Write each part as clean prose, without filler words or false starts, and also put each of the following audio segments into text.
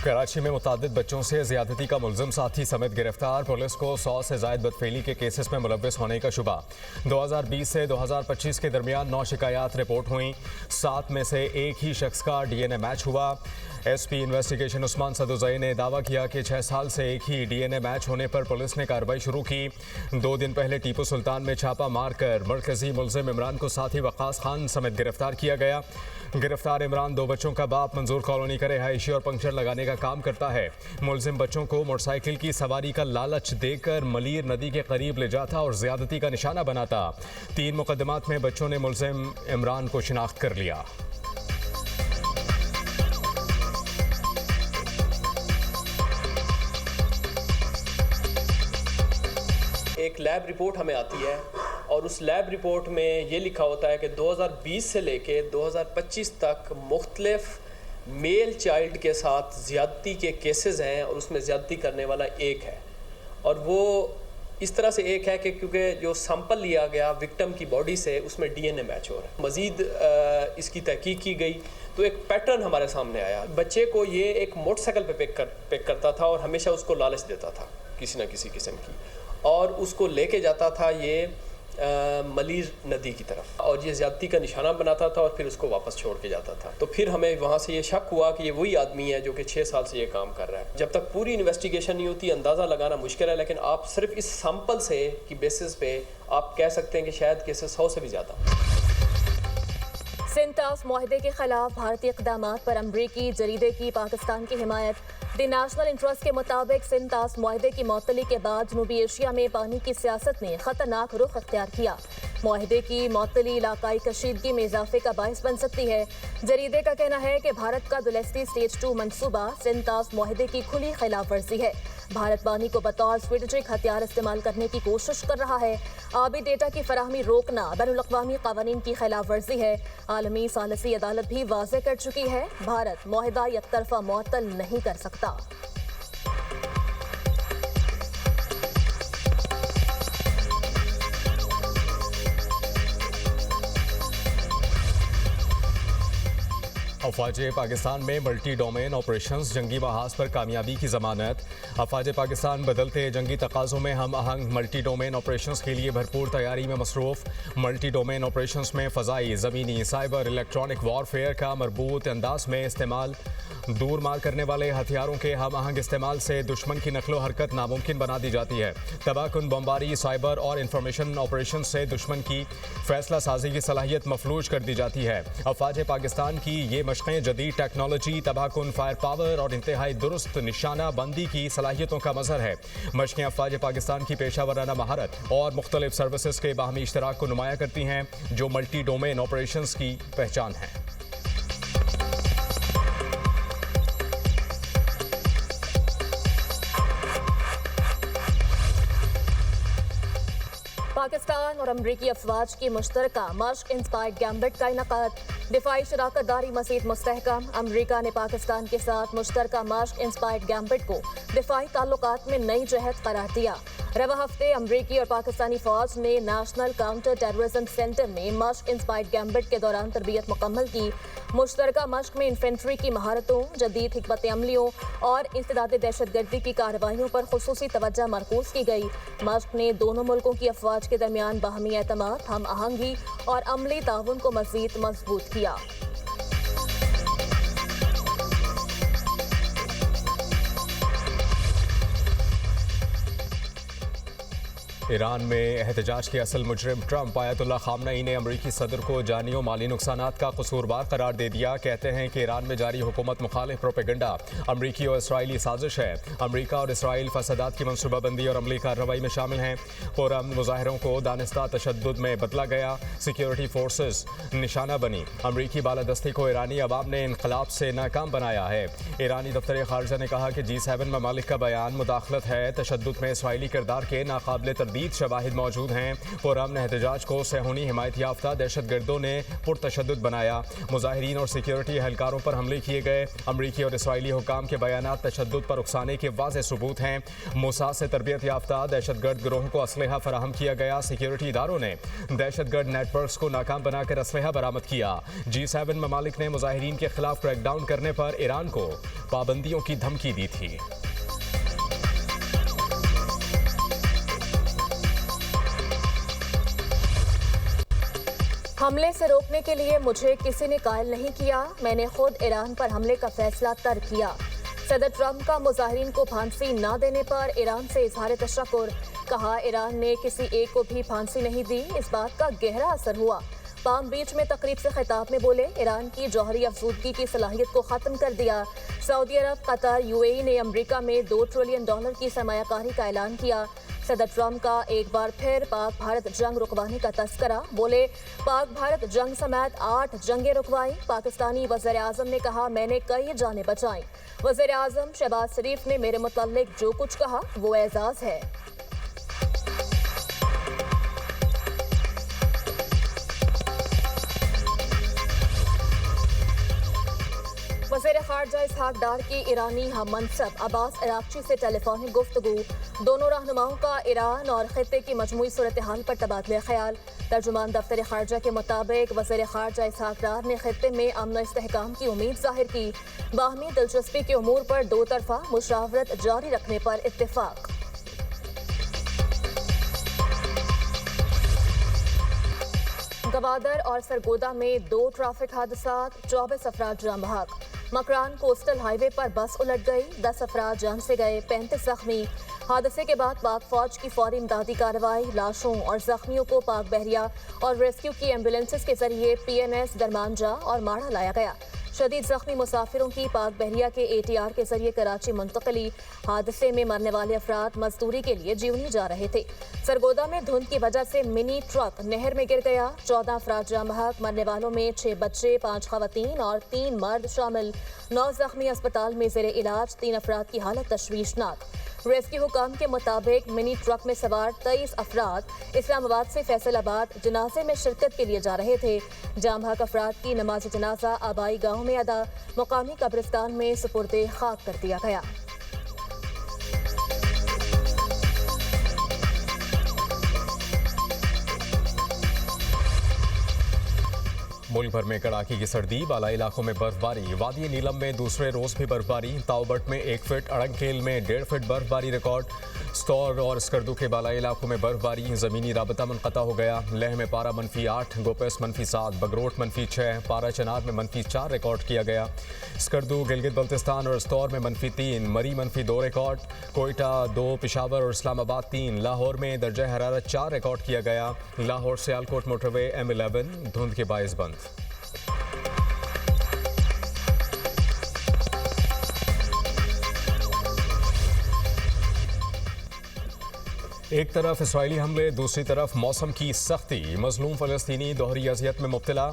कराची में मुतादिद बच्चों से ज्यादती का मुलजिम साथी समेत गिरफ्तार। पुलिस को 100 से जायद बदफेली के केसेस में मुलव्विस होने का शुबा। 2020 से 2025 के दरमियान 9 शिकायत रिपोर्ट हुई। 7 में से एक ही शख्स का DNA मैच हुआ। SP इन्वेस्टिगेशन उस्मान सदुजई ने दावा किया कि 6 साल से एक ही DNA मैच होने पर पुलिस ने कार्रवाई शुरू की। 2 दिन पहले टीपू सुल्तान में छापा मारकर मरकजी मुलजिम इमरान को साथी वकास खान समेत गिरफ्तार किया गया। गिरफ्तार इमरान 2 बच्चों का बाप, मंजूर कॉलोनी का रिहायशी और पंक्चर लगाने का काम करता है। मुलजिम बच्चों को मोटरसाइकिल की सवारी का लालच देकर मलीर नदी के करीब ले जाता और ज्यादती का निशाना बनाता। 3 मुकदमात में बच्चों ने मुलजिम इमरान को शिनाख्त कर लिया। एक लैब रिपोर्ट हमें आती है और उस लैब रिपोर्ट में ये लिखा होता है कि 2020 से लेके 2025 तक मुख्तलिफ मेल चाइल्ड के साथ ज़्यादती के केसेस हैं और उसमें ज़्यादती करने वाला एक है। और वो इस तरह से एक है कि क्योंकि जो सैंपल लिया गया विक्टिम की बॉडी से उसमें DNA मैच हो रहा है। मज़ीद इसकी तहकीक की गई तो एक पैटर्न हमारे सामने आया। बच्चे को ये एक मोटरसाइकिल पे पिक करता था और हमेशा उसको लालच देता था किसी न किसी किस्म की, और उसको लेके जाता था ये मलीर नदी की तरफ और ये ज़्यादती का निशाना बनाता था और फिर उसको वापस छोड़ के जाता था। तो फिर हमें वहाँ से ये शक हुआ कि ये वही आदमी है जो कि 6 साल से ये काम कर रहा है। जब तक पूरी इन्वेस्टिगेशन नहीं होती अंदाज़ा लगाना मुश्किल है, लेकिन आप सिर्फ इस सैंपल से की बेसिस पे आप कह सकते हैं कि शायद केसेस 100 से भी ज़्यादा। सिंटास मुआहदे के खिलाफ भारतीय इक़दामात पर अमरीकी जरीदे की पाकिस्तान की हिमायत। द नेशनल इंटरेस्ट के मुताबिक सिंटास मुआहदे की मअतली के बाद जनूबी एशिया में पानी की सियासत ने खतरनाक रुख अख्तियार किया। मुआहदे की मअतली इलाकाई कशीदगी में इजाफे का बायस बन सकती है। जरीदे का कहना है कि भारत का दुलस्ती स्टेज 2 मनसूबा सिंटास मुआहदे की खुली खिलाफ वर्जी है। भारत पानी को बतौर स्ट्रेटेजिक हथियार इस्तेमाल करने की कोशिश कर रहा है। आबी डेटा की फराहमी रोकना बैनुल-अक़वामी क़वानीन की खिलाफ वर्जी है। आलमी सालसी अदालत भी वाज़ेह कर चुकी है, भारत मुआहदा यकतरफा मुअत्तल नहीं कर सकता। अफवाज पाकिस्तान में मल्टी डोमेन ऑपरेशंस, जंगी महाज पर कामयाबी की जमानत। अफवाज पाकिस्तान बदलते जंगी तकाज़ों में हम आहंग मल्टी डोमेन ऑपरेशंस के लिए भरपूर तैयारी में मसरूफ़। मल्टी डोमेन ऑपरेशंस में फ़ज़ाई, ज़मीनी, साइबर, इलेक्ट्रॉनिक वॉरफेयर का मरबूत अंदाज में इस्तेमाल। दूर मार करने वाले हथियारों के हम आहंग इस्तेमाल से दुश्मन की नकलो हरकत नामुमकिन बना दी जाती है। तबाहकुन बमबारी, साइबर और इंफॉर्मेशन ऑपरेशन से दुश्मन की फैसला साजी की सलाहियत मफलूज कर दी जाती है। अफवाज पाकिस्तान की ये मशक़ें जदीद टेक्नोलॉजी, तबाहकुन, फायर पावर और इंतहाई दुरुस्त निशाना बंदी की सलाहियतों का मज़हर है। मशक़ें अफवाज पाकिस्तान की पेशा वराना महारत और मुख्तलिफ सर्विसेज के बाहमी इश्तराक को नुमाया करती हैं, जो मल्टी डोमेन ऑपरेशंस की पहचान है। पाकिस्तान और अमरीकी अफवाज की मुश्तरका मश्क इंस्पायर्ड गैम्बिट का इनकाद। दिफाई शराकत दारी मज़ीद मुस्तहकम। अमरीका ने पाकिस्तान के साथ मुश्तरका मश्क इंस्पायर्ड गैम्बिट को दिफाई ताल्लुकात में नई जहत करार दिया। रवा हफ्ते अमरीकी और पाकिस्तानी फौज ने नेशनल काउंटर टेररिज्म सेंटर में मश्क इंस्पायर्ड गैम्बिट के दौरान तरबियत मुकम्मल की। मुश्तरका मश्क में इन्फेंट्री की महारतों, जदीद हिकमत अमलियों और इंसदाद दहशतगर्दी की कार्रवाइयों पर खुसूसी तवज्जो मरकूज की गई। मश्क ने दोनों मुल्कों की अफवाज के दरमियान बाहमी एतमाद, हम आहंगी और अमली ताउन को मज़ीद मजबूत किया। ईरान में एहतजाज के असल मुजरिम ट्रंप आयतुल्लाह खामनई ने अमरीकी सदर को जानी और माली नुकसानात का कसूरवार करार दे दिया। कहते हैं कि ईरान में जारी हुकूमत मुखालिफ प्रोपेगेंडा अमरीकी और इसराइली साजिश है। अमरीका और इसराइल फसादात की मनसूबाबंदी और अमली कार्रवाई में शामिल हैं। पुरअमन मुजाहिरों को दानिस्ता तशद्दुद में बदला गया। सिक्योरिटी फोर्सेस निशाना बनी। अमरीकी बालादस्ती को ईरानी अवाम ने इनकलाब से नाकाम बनाया है। ईरानी दफ्तर खारजा ने कहा कि G7 ममालिक का बयान मुदाखलत है। तशद्दुद में इसराइली किरदार के नाकाबिले तरदीद अदीद शवाहिद मौजूद हैं। पुरअमन एहतजाज को सेहूनी हिमायत याफ्ता दहशतगर्दों ने पुरतशद्दुद बनाया। मुजाहिरीन और सिक्योरिटी एहलकारों पर हमले किए गए। अमरीकी और इसराइली हुकाम के बयानात तशद्दुद पर उकसाने के वाज़ेह सबूत हैं। मोसाद से तरबियत याफ्ता दहशतगर्द गिरोहों को असलहा फराहम किया गया। सिक्योरिटी इदारों ने दहशतगर्द नेटवर्क्स को नाकाम बनाकर असलहा बरामद किया। G7 ममालिक ने मुजाहिरीन के खिलाफ क्रैकडाउन करने पर ईरान को पाबंदियों की धमकी दी थी। हमले से रोकने के लिए मुझे किसी ने कायल नहीं किया। मैंने खुद ईरान पर हमले का फैसला तर्क किया। सदर ट्रंप का मुजाहिरीन को फांसी न देने पर ईरान से इजहार तशक्कुर। कहा, ईरान ने किसी एक को भी फांसी नहीं दी। इस बात का गहरा असर हुआ। पाम बीच में तकरीब से खिताब में बोले, ईरान की जौहरी अफजूदगी की सलाहियत को ख़त्म कर दिया। सऊदी अरब, कतर, UAE ने अमरीका में $2 ट्रिलियन की सरमायाकारी का ऐलान किया। सदर ट्रंप का एक बार फिर पाक भारत जंग रुकवाने का तस्करा। बोले, पाक भारत जंग समेत 8 जंगें रुकवाई। पाकिस्तानी वज़ीर आज़म ने कहा, मैंने कई जानें बचाई। वज़ीर आज़म शहबाज शरीफ ने मेरे मुताल्लिक जो कुछ कहा वो एजाज़ है। वज़ीर ख़ारजा इसहाक डार की ईरानी हम मनसब अब्बास अरागची से टेलीफोनिक गुफ्तगू। दोनों रहनुमाओं का ईरान और खित्ते की मजमूई सूरत हाल पर तबादला ख्याल। तर्जुमान दफ्तर ख़ारजा के मुताबिक वज़ीर ख़ारजा इसहाक डार ने खित्ते में अमन और इस्तेहकाम की उम्मीद जाहिर की। बाहमी दिलचस्पी के उमूर पर दो तरफा मुशावरत जारी रखने पर इत्तेफाक। गवादर और सरगोदा में 2 ट्रैफिक हादसात, 24 अफराद जान बहक। मकरान कोस्टल हाईवे पर बस उलट गई, 10 अफराद जान से गए, 35 जख्मी। हादसे के बाद पाक फौज की फौरी इमदादी कार्रवाई। लाशों और जख्मियों को पाक बहरिया और रेस्क्यू की एम्बुलेंसेस के जरिए PNS दरमानजा और माड़ा लाया गया। शदीद जख्मी मुसाफिरों की पाक बहरिया के ATR के जरिए कराची मुंतकली। हादसे में मरने वाले अफराद मजदूरी के लिए जीवनी जा रहे थे। सरगोदा में धुंध की वजह से मिनी ट्रक नहर में गिर गया, 14 अफराद जान बहक। मरने वालों में 6 बच्चे, 5 खवातीन और 3 मर्द शामिल। 9 जख्मी अस्पताल में जेर इलाज, 3 अफराद की हालत तशवीशनाक। रेस्क्यू हुकाम के मुताबिक मिनी ट्रक में सवार 23 अफराद इस्लामाबाद से फैसलाबाद जनाजे में शिरकत के लिए जा रहे थे। जाम बहक अफराद की नमाज जनाजा आबाई गाँव में अदा, मुकामी कब्रिस्तान में सुपुर्दे खाक कर दिया गया। मुल्क भर में कड़ाके की सर्दी, बालाई इलाकों में बर्फबारी। वादी नीलम में दूसरे रोज भी बर्फबारी। ताओबट में 1 फीट, अड़ंगखेल में 1.5 फीट बर्फबारी रिकॉर्ड। स्टोर और स्कर्दू के बालाई इलाकों में बर्फबारी। ज़मीनी राबता मुनक़ता हो गया। लेह में पारा -8, गोपेस -7, बगरोट -6, पारा चनार में -4 रिकॉर्ड किया गया। स्कर्दू, गिलगित बल्तिस्तान और स्टोर में -3, मरी -2 रिकॉर्ड। कोयटा 2, पेशावर और इस्लामाबाद 3, लाहौर में दर्जा हरारत 4 रिकॉर्ड किया गया। लाहौर सियालकोट मोटरवे M11 धुंध के बायस बंद। एक तरफ इसराइली हमले, दूसरी तरफ मौसम की सख्ती। मजलूम फ़लस्तीनी दोहरी अज़ियत में मुब्तला।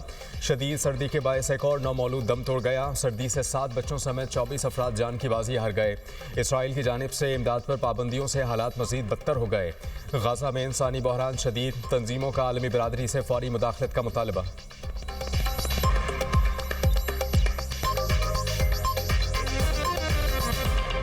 शदीद सर्दी के बायस एक और नौमौलूद दम तोड़ गया। सर्दी से 7 बच्चों समेत 24 अफराद जान की बाजी हार गए। इसराइल की जानिब से इमदाद पर पाबंदियों से हालात मज़ीद बदतर हो गए। गाज़ा में इंसानी बहरान शदीद, तंजीमों का आलमी बरादरी से फौरी मुदाखलत का मुतालबा।